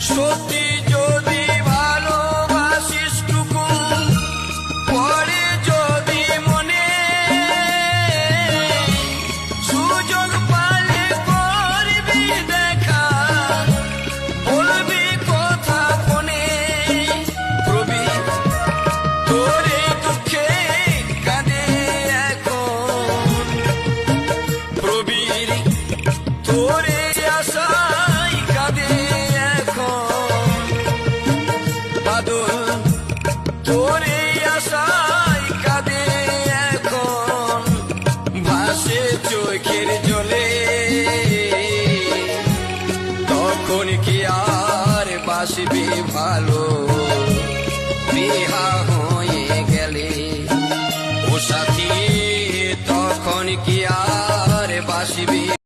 সত্যি যদি ভালোবাসিস টুকু পরে যদি মনে সুযোগ পালে করবি দেখা বলবি কথা ফোনে প্রবীর তোরে দুঃখে কাঁদে এখন প্রবীর তোরে আশায় কাঁদে এখন বাদল তোরে আশায় কাঁদে এখন ভাসে চোখের জলে তখন কি আর বাসবি ভালো